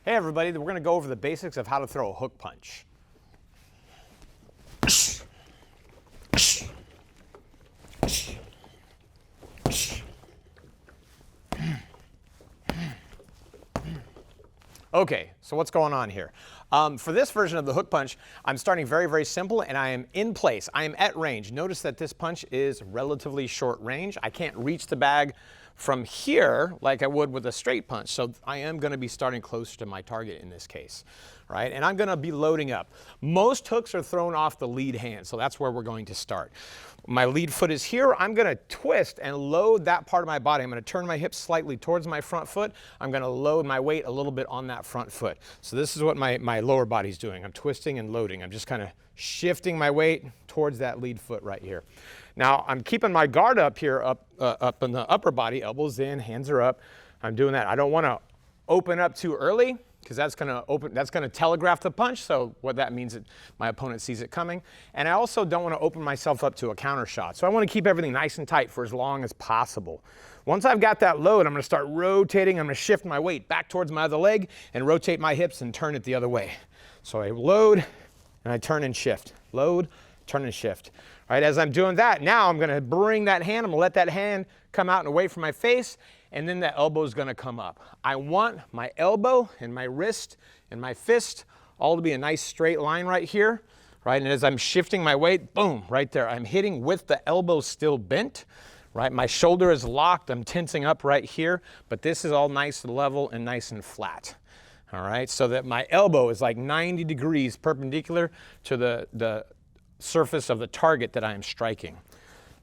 Hey everybody, we're going to go over the basics of how to throw a hook punch. Okay, so what's going on here? For this version of the hook punch, I'm starting very, very simple and I am in place. I am at range. Notice that this punch is relatively short range. I can't reach the bag from here like I would with a straight punch. So I am going to be starting closer to my target in this case, right? And I'm going to be loading up. Most hooks are thrown off the lead hand, so that's where we're going to start. My lead foot is here. I'm going to twist and load that part of my body. I'm going to turn my hips slightly towards my front foot. I'm going to load my weight a little bit on that front foot. So this is what my lower body's doing. I'm twisting and loading. I'm just kind of shifting my weight towards that lead foot right here. Now I'm keeping my guard up here, up in the upper body, elbows in, hands are up. I'm doing that. I don't want to open up too early, because that's going to telegraph the punch. So what that means is my opponent sees it coming. And I also don't want to open myself up to a counter shot. So I want to keep everything nice and tight for as long as possible. Once I've got that load, I'm going to start rotating. I'm going to shift my weight back towards my other leg and rotate my hips and turn it the other way. So I load and I turn and shift. Load, turn and shift. All right, as I'm doing that, now I'm going to bring that hand. I'm going to let that hand come out and away from my face. And then the elbow is going to come up. I want my elbow and my wrist and my fist all to be a nice straight line right here, right? And as I'm shifting my weight, boom, right there. I'm hitting with the elbow still bent, right? My shoulder is locked. I'm tensing up right here, but this is all nice and level and nice and flat, all right? So that my elbow is like 90 degrees perpendicular to the surface of the target that I am striking.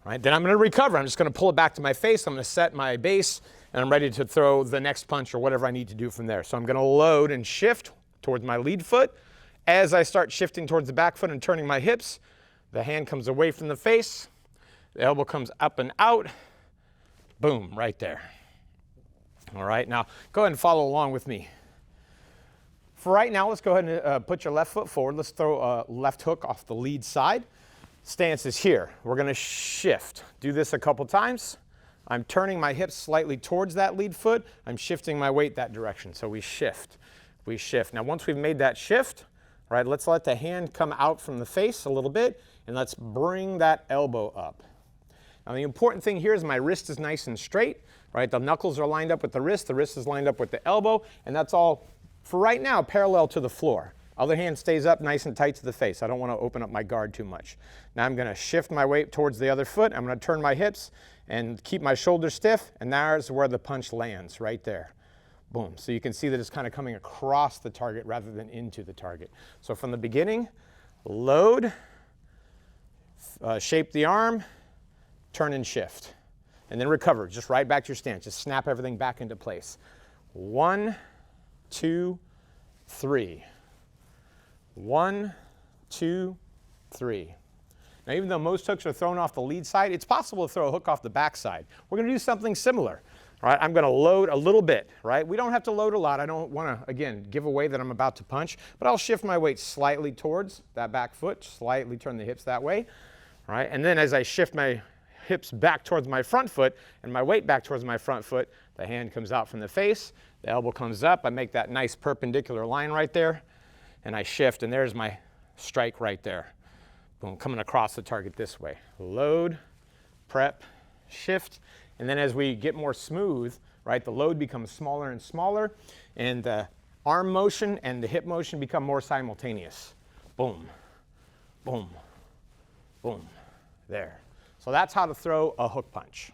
Right, then I'm going to recover. I'm just going to pull it back to my face. I'm going to set my base, and I'm ready to throw the next punch or whatever I need to do from there. So I'm going to load and shift towards my lead foot. As I start shifting towards the back foot and turning my hips, the hand comes away from the face. The elbow comes up and out. Boom, right there. All right, now go ahead and follow along with me. For right now, let's go ahead and put your left foot forward. Let's throw a left hook off the lead side. Stance is here. We're going to shift. Do this a couple times. I'm turning my hips slightly towards that lead foot. I'm shifting my weight that direction. So we shift. We shift. Now once we've made that shift, right, let's let the hand come out from the face a little bit, and let's bring that elbow up. Now the important thing here is my wrist is nice and straight, right? The knuckles are lined up with the wrist is lined up with the elbow, and that's all, for right now, parallel to the floor. Other hand stays up nice and tight to the face. I don't want to open up my guard too much. Now I'm going to shift my weight towards the other foot. I'm going to turn my hips and keep my shoulders stiff, and there's where the punch lands, right there. Boom. So you can see that it's kind of coming across the target rather than into the target. So from the beginning, load, shape the arm, turn and shift, and then recover. Just right back to your stance. Just snap everything back into place. 1, 2, 3. 1, 2, 3. Now, even though most hooks are thrown off the lead side, it's possible to throw a hook off the back side. We're going to do something similar. All right, I'm going to load a little bit, right? We don't have to load a lot. I don't want to, again, give away that I'm about to punch, but I'll shift my weight slightly towards that back foot, slightly turn the hips that way, right? And then as I shift my hips back towards my front foot and my weight back towards my front foot, the hand comes out from the face, the elbow comes up, I make that nice perpendicular line right there, and I shift, and there's my strike right there. Boom, coming across the target this way. Load, prep, shift, and then as we get more smooth, right, the load becomes smaller and smaller, and the arm motion and the hip motion become more simultaneous. Boom, boom, boom, there. So that's how to throw a hook punch.